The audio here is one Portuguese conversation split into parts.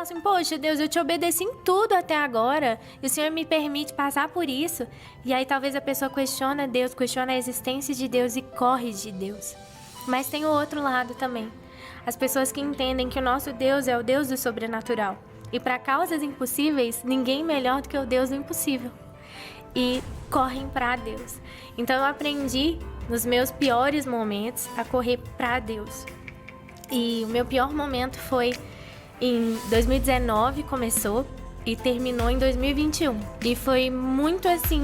falo assim, poxa, Deus, eu te obedeci em tudo até agora, e o Senhor me permite passar por isso. E aí talvez a pessoa questiona Deus, questiona a existência de Deus e corre de Deus. Mas tem o outro lado também. As pessoas que entendem que o nosso Deus é o Deus do sobrenatural. E para causas impossíveis, ninguém melhor do que o Deus do impossível. E correm para Deus. Então eu aprendi, nos meus piores momentos, a correr para Deus. E o meu pior momento foi em 2019, começou, e terminou em 2021. E foi muito, assim,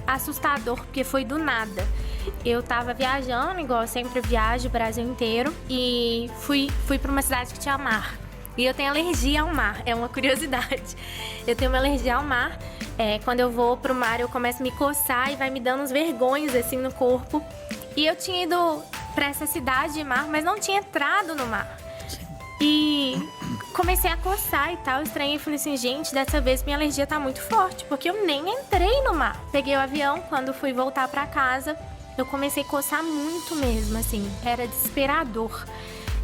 assustador, porque foi do nada. Eu tava viajando, igual eu sempre viajo, o Brasil inteiro, e fui pra uma cidade que tinha mar. E eu tenho alergia ao mar, é uma curiosidade. Eu tenho uma alergia ao mar. Quando eu vou pro mar, eu começo a me coçar e vai me dando uns vergões, assim, no corpo. E eu tinha ido pra essa cidade de mar, mas não tinha entrado no mar. E comecei a coçar e tal, estranhei e falei assim, gente, dessa vez minha alergia tá muito forte, porque eu nem entrei no mar. Peguei o avião, quando fui voltar pra casa, eu comecei a coçar muito mesmo, assim, era desesperador.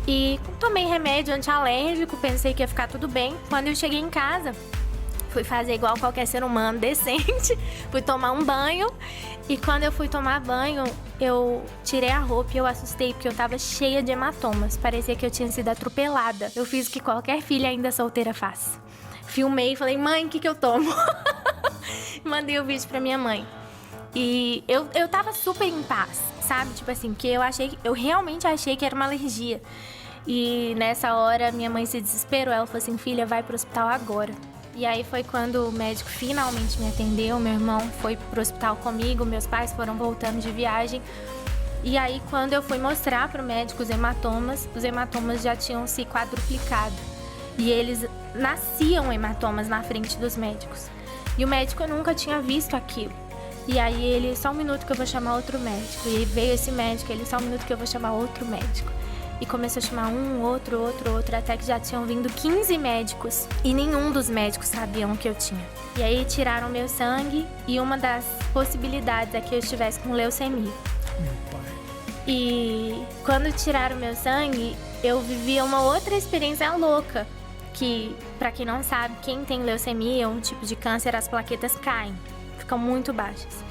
E tomei remédio antialérgico, pensei que ia ficar tudo bem. Quando eu cheguei em casa, fui fazer igual qualquer ser humano decente, fui tomar um banho. E quando eu fui tomar banho, eu tirei a roupa e eu assustei, porque eu tava cheia de hematomas. Parecia que eu tinha sido atropelada. Eu fiz o que qualquer filha ainda solteira faz. Filmei e falei, mãe, o que eu tomo? Mandei o vídeo pra minha mãe. E eu tava super em paz, sabe? Tipo assim, que eu realmente achei que era uma alergia. E nessa hora, minha mãe se desesperou. Ela falou assim, filha, vai pro hospital agora. E aí foi quando o médico finalmente me atendeu. Meu irmão foi pro hospital comigo, meus pais foram voltando de viagem. E aí quando eu fui mostrar pro médico os hematomas já tinham se quadruplicado. E eles nasciam hematomas na frente dos médicos. E o médico nunca tinha visto aquilo. E aí ele, só um minuto que eu vou chamar outro médico. E aí veio esse médico, ele, só um minuto que eu vou chamar outro médico. E começou a chamar um, outro, até que já tinham vindo 15 médicos. E nenhum dos médicos sabiam o que eu tinha. E aí tiraram meu sangue e uma das possibilidades é que eu estivesse com leucemia. Meu pai. E quando tiraram meu sangue, eu vivia uma outra experiência louca. Que, pra quem não sabe, quem tem leucemia, um tipo de câncer, as plaquetas caem. Ficam muito baixas.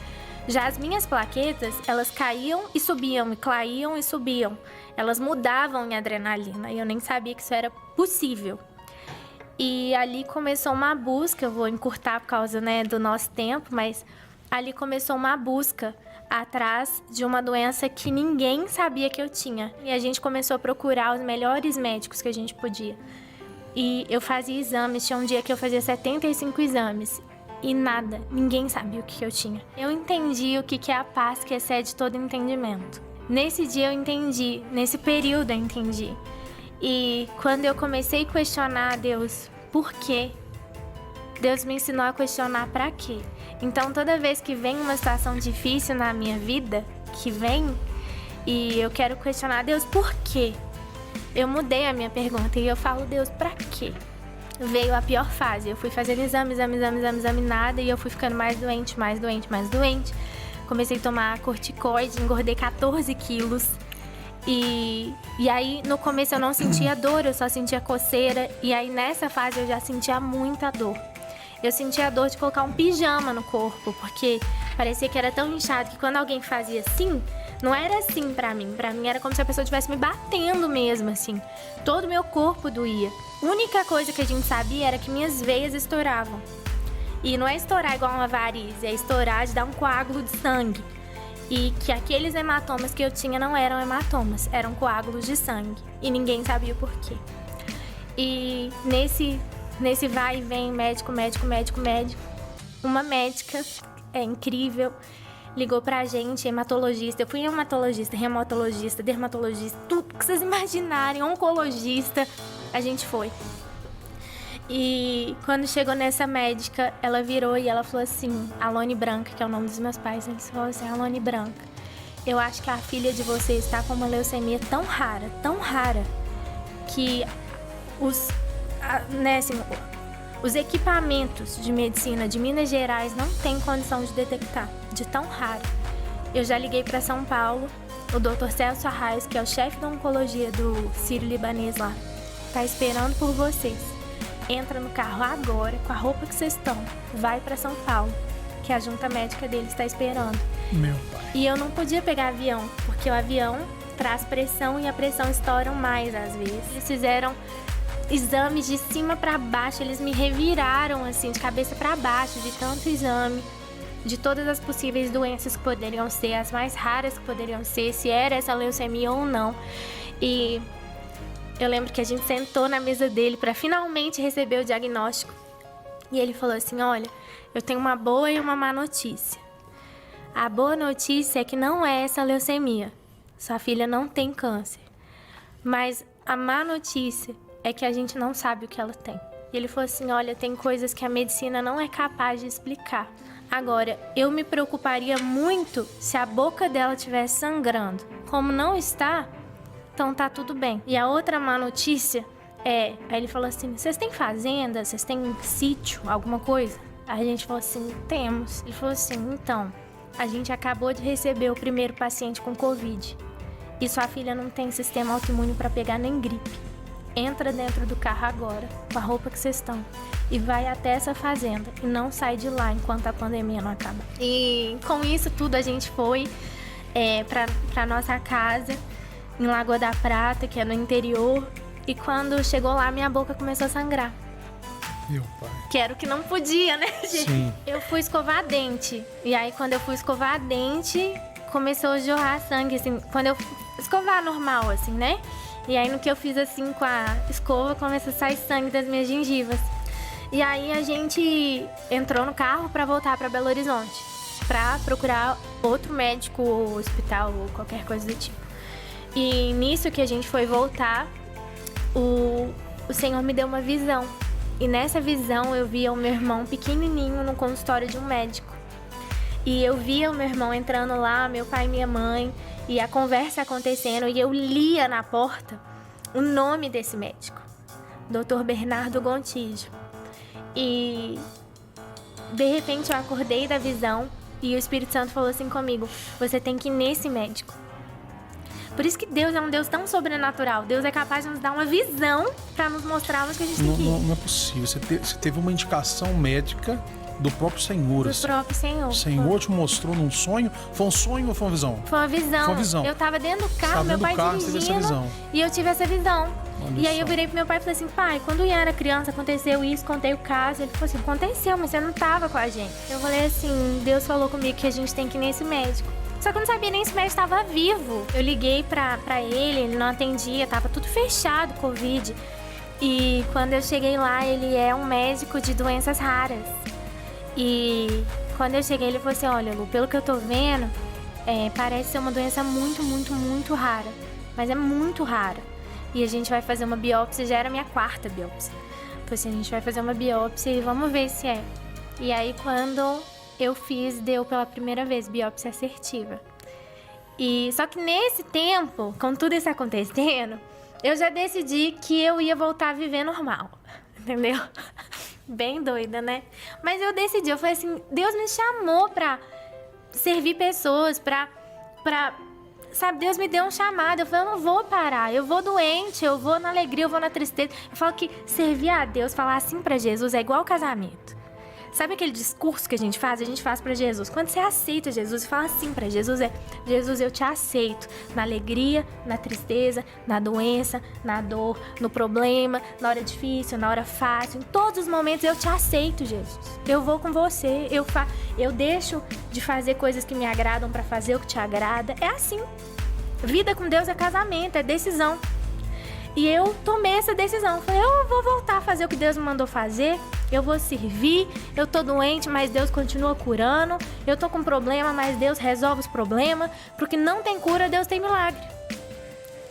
Já as minhas plaquetas, elas caíam e subiam, e caíam e subiam. Elas mudavam em adrenalina e eu nem sabia que isso era possível. E ali começou uma busca, eu vou encurtar por causa, do nosso tempo, mas ali começou uma busca atrás de uma doença que ninguém sabia que eu tinha. E a gente começou a procurar os melhores médicos que a gente podia. E eu fazia exames, tinha um dia que eu fazia 75 exames. E nada, ninguém sabia o que eu tinha. Eu entendi o que é a paz que excede todo entendimento. Nesse dia eu entendi, nesse período eu entendi. E quando eu comecei a questionar a Deus, por quê? Deus me ensinou a questionar pra quê. Então toda vez que vem uma situação difícil na minha vida, e eu quero questionar a Deus, por quê? Eu mudei a minha pergunta e eu falo, Deus, pra quê? Veio a pior fase, eu fui fazendo exame, nada, e eu fui ficando mais doente. Comecei a tomar corticoide, engordei 14 quilos. E aí, no começo eu não sentia dor, eu só sentia coceira. E aí, nessa fase, eu já sentia muita dor. Eu sentia a dor de colocar um pijama no corpo, porque parecia que era tão inchado que quando alguém fazia assim, não era assim pra mim. Pra mim era como se a pessoa estivesse me batendo mesmo, assim. Todo o meu corpo doía. A única coisa que a gente sabia era que minhas veias estouravam. E não é estourar igual uma varize, é estourar de dar um coágulo de sangue. E que aqueles hematomas que eu tinha não eram hematomas, eram coágulos de sangue. E ninguém sabia o porquê. E nesse vai e vem, médico, uma médica incrível ligou pra gente, hematologista. Eu fui hematologista, reumatologista, dermatologista, tudo que vocês imaginarem, oncologista, a gente foi. E quando chegou nessa médica, ela virou e ela falou assim, Alone Branca, que é o nome dos meus pais, eles falaram assim, Alone Branca, eu acho que a filha de vocês está com uma leucemia tão rara, que os equipamentos de medicina de Minas Gerais não têm condição de detectar, de tão raro. Eu já liguei para São Paulo, o Dr. Celso Arraes, que é o chefe da oncologia do Sírio-Libanês lá, tá esperando por vocês. entra no carro agora, com a roupa que vocês estão, vai para São Paulo, que a junta médica dele está esperando. Meu pai. E eu não podia pegar avião, porque o avião traz pressão e a pressão estoura mais às vezes. Eles fizeram exames de cima para baixo, eles me reviraram assim, de cabeça para baixo, de tanto exame, de todas as possíveis doenças que poderiam ser, as mais raras que poderiam ser, se era essa leucemia ou não. E eu lembro que a gente sentou na mesa dele para finalmente receber o diagnóstico. E ele falou assim: olha, eu tenho uma boa e uma má notícia. A boa notícia é que não é essa leucemia. Sua filha não tem câncer. Mas a má notícia é que a gente não sabe o que ela tem. E ele falou assim: olha, tem coisas que a medicina não é capaz de explicar. Agora, eu me preocuparia muito se a boca dela estivesse sangrando. Como não está, então tá tudo bem. E a outra má notícia aí ele falou assim: vocês têm fazenda? Vocês têm sítio? Alguma coisa? Aí a gente falou assim: temos. Ele falou assim: então, a gente acabou de receber o primeiro paciente com Covid. E sua filha não tem sistema autoimune para pegar nem gripe. Entra dentro do carro agora, com a roupa que vocês estão, e vai até essa fazenda. E não sai de lá enquanto a pandemia não acaba. E com isso tudo a gente foi pra nossa casa, em Lagoa da Prata, que é no interior. E quando chegou lá, minha boca começou a sangrar. Meu pai. Que era o que não podia, né, gente? Sim. Eu fui escovar dente. E aí, quando eu fui escovar dente, começou a jorrar sangue, assim. Quando eu escovar normal, assim, né? E aí, no que eu fiz, assim, com a escova, começou a sair sangue das minhas gengivas. E aí, a gente entrou no carro pra voltar pra Belo Horizonte. Pra procurar outro médico, ou hospital, ou qualquer coisa do tipo. E nisso que a gente foi voltar, o Senhor me deu uma visão. E nessa visão eu via o meu irmão pequenininho no consultório de um médico. E eu via o meu irmão entrando lá, meu pai e minha mãe, e a conversa acontecendo, e eu lia na porta o nome desse médico, Dr. Bernardo Gontijo. E de repente eu acordei da visão e o Espírito Santo falou assim comigo: você tem que ir nesse médico. Por isso que Deus é um Deus tão sobrenatural. Deus é capaz de nos dar uma visão para nos mostrar onde que a gente tem que ir. Não é possível. Você teve uma indicação médica do próprio Senhor. Do próprio Senhor. O Senhor te mostrou num sonho? Foi um sonho ou foi uma visão? Foi uma visão. Foi uma visão. Eu tava dentro do carro, meu pai dirigindo, e eu tive essa visão. Olha e aí só. eu virei pro meu pai e falei assim: pai, quando eu era criança aconteceu isso, contei o caso. Ele falou assim: aconteceu, mas você não tava com a gente. Eu falei assim: Deus falou comigo que a gente tem que ir nesse médico. Só que eu não sabia nem se o médico estava vivo. Eu liguei pra ele não atendia, tava tudo fechado, Covid. E quando eu cheguei lá, ele é um médico de doenças raras. E quando eu cheguei, ele falou assim: olha, Lu, pelo que eu tô vendo, parece ser uma doença muito, muito, muito rara. Mas é muito rara. E a gente vai fazer uma biópsia, já era a minha 4ª biópsia. Falei assim: a gente vai fazer uma biópsia e vamos ver se é. E aí, quando eu fiz, deu pela primeira vez biópsia assertiva. E só que nesse tempo, com tudo isso acontecendo, eu já decidi que eu ia voltar a viver normal. Entendeu? Bem doida, né? Mas eu decidi, eu falei assim: Deus me chamou pra servir pessoas, sabe, Deus me deu um chamado. Eu falei: eu não vou parar, eu vou doente, eu vou na alegria, eu vou na tristeza. Eu falo que servir a Deus, falar assim pra Jesus é igual casamento. Sabe aquele discurso que a gente faz? A gente faz pra Jesus. Quando você aceita Jesus e fala assim pra Jesus, Jesus, eu te aceito na alegria, na tristeza, na doença, na dor, no problema, na hora difícil, na hora fácil. Em todos os momentos eu te aceito, Jesus. Eu vou com você, eu deixo de fazer coisas que me agradam pra fazer o que te agrada. É assim. Vida com Deus é casamento, é decisão. E eu tomei essa decisão. Falei: eu vou voltar a fazer o que Deus me mandou fazer. Eu vou servir. Eu tô doente, mas Deus continua curando. Eu tô com problema, mas Deus resolve os problemas. Porque não tem cura, Deus tem milagre.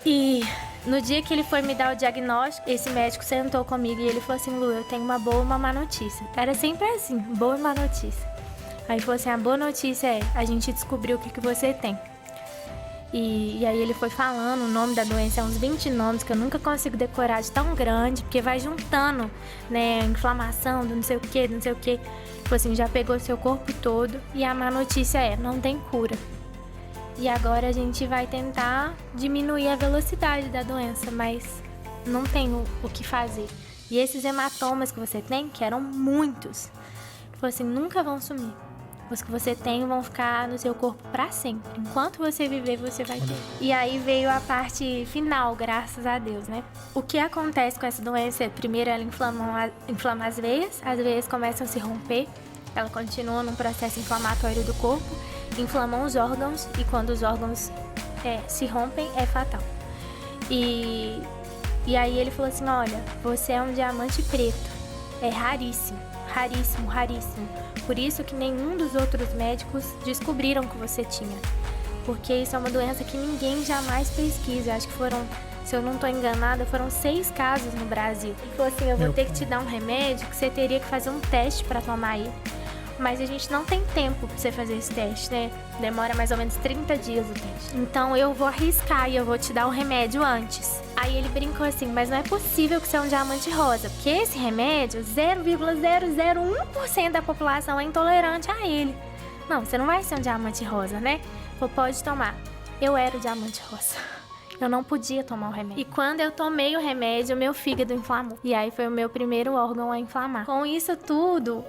E no dia que ele foi me dar o diagnóstico, esse médico sentou comigo e ele falou assim: Lu, eu tenho uma boa e uma má notícia. Era sempre assim, boa e má notícia. Aí ele falou assim: a boa notícia é, a gente descobriu o que você tem. E aí ele foi falando o nome da doença, uns 20 nomes que eu nunca consigo decorar de tão grande, porque vai juntando, né, inflamação do não sei o que, não sei o que. Tipo assim, já pegou seu corpo todo. E a má notícia é, não tem cura. E agora a gente vai tentar diminuir a velocidade da doença, mas não tem o que fazer. E esses hematomas que você tem, que eram muitos, ele falou assim, nunca vão sumir. Os que você tem vão ficar no seu corpo pra sempre. Enquanto você viver, você vai ter. E aí veio a parte final, graças a Deus, né? O que acontece com essa doença? Primeiro, ela inflama as veias começam a se romper, ela continua num processo inflamatório do corpo, inflamam os órgãos, e quando os órgãos se rompem, é fatal. E aí ele falou assim, olha, você é um diamante preto, é raríssimo, raríssimo, raríssimo. Por isso que nenhum dos outros médicos descobriram que você tinha. Porque isso é uma doença que ninguém jamais pesquisa. Acho que foram, se eu não estou enganada, foram 6 casos no Brasil. Ele falou assim, eu vou ter que te dar um remédio que você teria que fazer um teste para tomar ele. Mas a gente não tem tempo pra você fazer esse teste, né? Demora mais ou menos 30 dias o teste. Então eu vou arriscar e eu vou te dar o remédio antes. Aí ele brincou assim, mas não é possível que você é um diamante rosa, porque esse remédio, 0,001% da população é intolerante a ele. Não, você não vai ser um diamante rosa, né? Falei, pode tomar. Eu era o diamante rosa. Eu não podia tomar o remédio. E quando eu tomei o remédio, meu fígado inflamou. E aí foi o meu primeiro órgão a inflamar. Com isso tudo,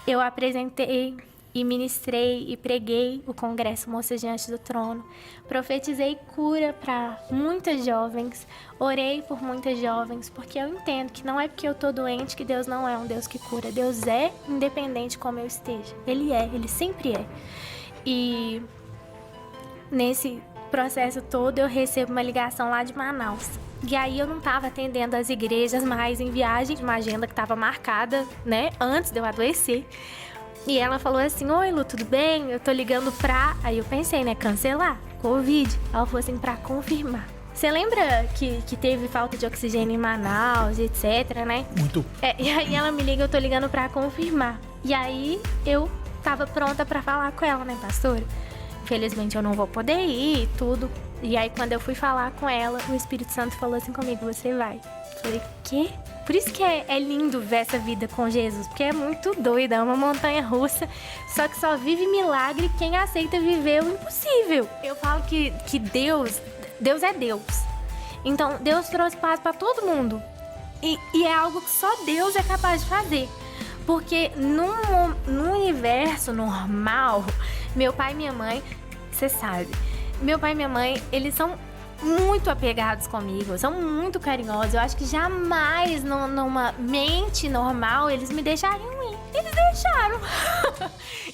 eu apresentei e ministrei e preguei o Congresso Moças Diante do Trono. Profetizei cura para muitas jovens, orei por muitas jovens, porque eu entendo que não é porque eu tô doente que Deus não é um Deus que cura. Deus é independente como eu esteja. Ele sempre é. E nesse processo todo eu recebo uma ligação lá de Manaus. E aí eu não tava atendendo as igrejas mais em viagem, uma agenda que tava marcada, né, antes de eu adoecer. E ela falou assim, oi Lu, tudo bem? Eu tô ligando pra... Aí eu pensei, né, cancelar, Covid. Ela falou assim, pra confirmar. Você lembra que teve falta de oxigênio em Manaus, etc, né? Muito. E aí ela me liga, eu tô ligando pra confirmar. E aí eu tava pronta pra falar com ela, né, pastora? Infelizmente eu não vou poder ir e tudo. E aí quando eu fui falar com ela, o Espírito Santo falou assim comigo, você vai. Eu falei, quê? Por isso que é lindo ver essa vida com Jesus, porque é muito doida, é uma montanha russa, só que só vive milagre quem aceita viver o impossível. Eu falo que Deus é Deus. Então Deus trouxe paz pra todo mundo. E é algo que só Deus é capaz de fazer. Porque num universo normal, meu pai e minha mãe, você sabe, meu pai e minha mãe, eles são muito apegados comigo, são muito carinhosos. Eu acho que jamais numa mente normal eles me deixariam ir. Eles deixaram.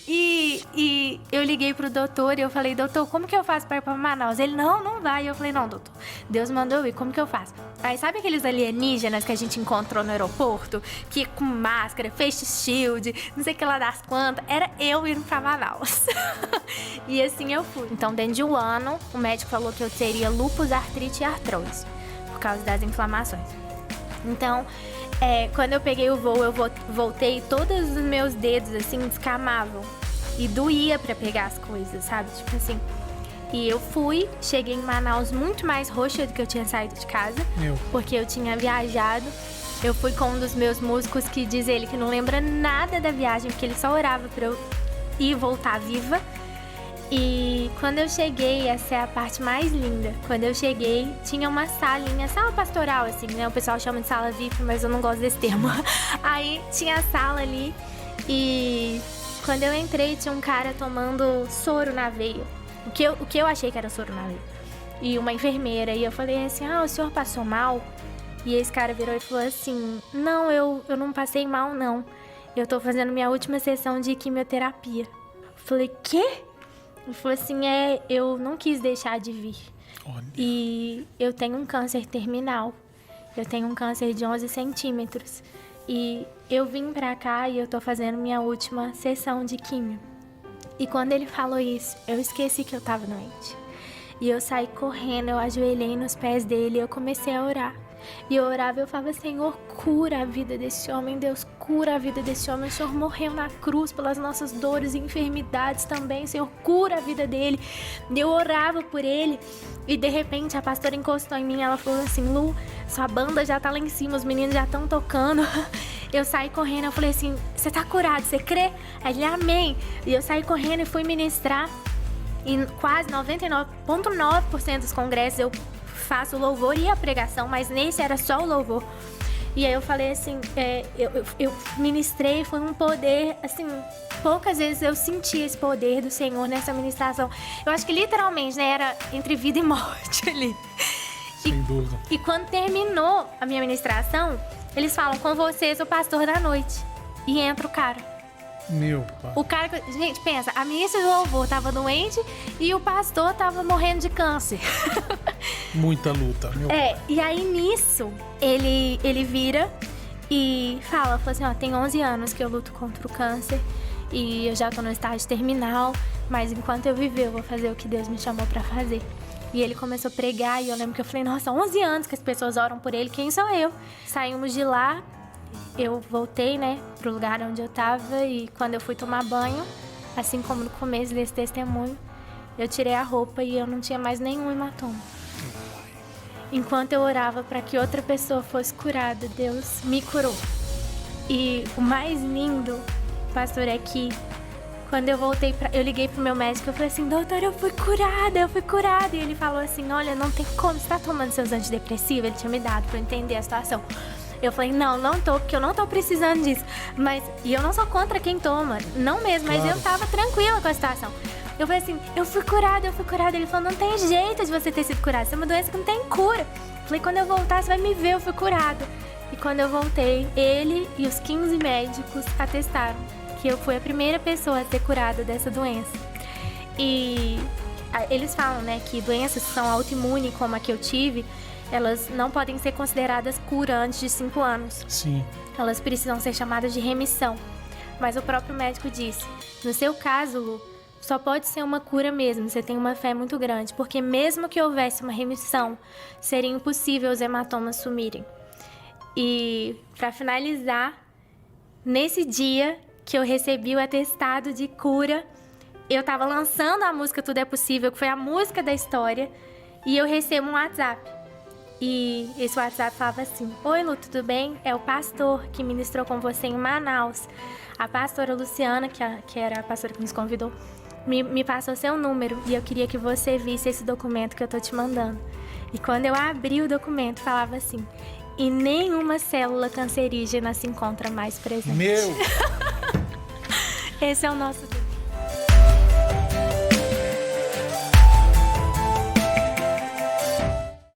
E eu liguei pro doutor e eu falei, doutor, como que eu faço pra ir pra Manaus? Ele, não vai. E eu falei, não, doutor, Deus mandou eu ir, como que eu faço? Aí sabe aqueles alienígenas que a gente encontrou no aeroporto? Que com máscara, face shield, não sei o que lá das quantas. Era eu indo pra Manaus. E assim eu fui. Então, dentro de um ano, o médico falou que eu teria lúpus, artrite e artrose, por causa das inflamações. Então, quando eu peguei o voo, eu voltei e todos os meus dedos, assim, descamavam. E doía pra pegar as coisas, sabe? Tipo assim. E eu cheguei em Manaus muito mais roxa do que eu tinha saído de casa. Porque eu tinha viajado. Eu fui com um dos meus músicos que diz ele que não lembra nada da viagem, porque ele só orava pra eu ir e voltar viva. E quando eu cheguei, essa é a parte mais linda. Quando eu cheguei, tinha uma salinha, sala pastoral, assim, né? O pessoal chama de sala VIP, mas eu não gosto desse termo. Aí tinha a sala ali e quando eu entrei, tinha um cara tomando soro na veia. O que eu achei que era soro na veia. E uma enfermeira. E eu falei assim, o senhor passou mal? E esse cara virou e falou assim, não, eu não passei mal, não. Eu tô fazendo minha última sessão de quimioterapia. Eu falei, quê? Ele falou assim, eu não quis deixar de vir. Olha. E eu tenho um câncer terminal. Eu tenho um câncer de 11 centímetros. E eu vim pra cá e eu tô fazendo minha última sessão de quimio. E quando ele falou isso, eu esqueci que eu tava doente. E eu saí correndo, eu ajoelhei nos pés dele e eu comecei a orar. E eu orava e eu falava, Senhor, cura a vida desse homem, Deus, cura a vida desse homem. O Senhor morreu na cruz pelas nossas dores e enfermidades também, Senhor, cura a vida dele. E eu orava por ele e de repente a pastora encostou em mim e ela falou assim, Lu, sua banda já tá lá em cima, os meninos já estão tocando. Eu saí correndo, eu falei assim, você tá curado, você crê? Aí ele, amém. E eu saí correndo e fui ministrar. E quase 99,9% dos congressos eu faço o louvor e a pregação, mas nesse era só o louvor. E aí eu falei assim, eu ministrei, foi um poder, assim, poucas vezes eu senti esse poder do Senhor nessa ministração. Eu acho que literalmente, né, era entre vida e morte ali. Sem dúvida. E quando terminou a minha ministração, eles falam, com vocês o pastor da noite. E entra o cara. Meu pai. O cara, gente, pensa, a ministra do louvor tava doente e o pastor tava morrendo de câncer. Muita luta, meu pai. E aí nisso, ele vira e fala assim, ó, tem 11 anos que eu luto contra o câncer e eu já tô no estágio terminal, mas enquanto eu viver, eu vou fazer o que Deus me chamou pra fazer. E ele começou a pregar e eu lembro que eu falei, nossa, 11 anos que as pessoas oram por ele, quem sou eu? Saímos de lá, eu voltei, né, pro lugar onde eu tava e quando eu fui tomar banho, assim como no começo desse testemunho, eu tirei a roupa e eu não tinha mais nenhum hematoma. Enquanto eu orava para que outra pessoa fosse curada, Deus me curou. E o mais lindo, pastor, é que quando eu voltei, eu liguei pro meu médico, eu falei assim, doutor, eu fui curada. E ele falou assim, olha, não tem como, você tá tomando seus antidepressivos? Ele tinha me dado pra eu entender a situação. Eu falei, não tô, porque eu não tô precisando disso. E eu não sou contra quem toma, não mesmo, Claro. mas eu tava tranquila com a situação. Eu falei assim, eu fui curada. Ele falou, não tem jeito de você ter sido curada, isso é uma doença que não tem cura. Eu falei, quando eu voltar, você vai me ver, eu fui curada. E quando eu voltei, ele e os 15 médicos atestaram que eu fui a primeira pessoa a ser curada dessa doença. E eles falam, né, que doenças que são autoimunes, como a que eu tive, elas não podem ser consideradas cura antes de 5 anos. Sim. Elas precisam ser chamadas de remissão. Mas o próprio médico disse, no seu caso, Lu, só pode ser uma cura mesmo, você tem uma fé muito grande, porque mesmo que houvesse uma remissão, seria impossível os hematomas sumirem. E, para finalizar, nesse dia que eu recebi o atestado de cura, eu tava lançando a música Tudo é Possível, que foi a música da história, e eu recebo um WhatsApp. E esse WhatsApp falava assim, oi Lu, tudo bem? É o pastor que ministrou com você em Manaus. A pastora Luciana, que era a pastora que nos convidou, me passou seu número e eu queria que você visse esse documento que eu tô te mandando. E quando eu abri o documento, falava assim, e nenhuma célula cancerígena se encontra mais presente. Meu! Esse é o nosso Deus.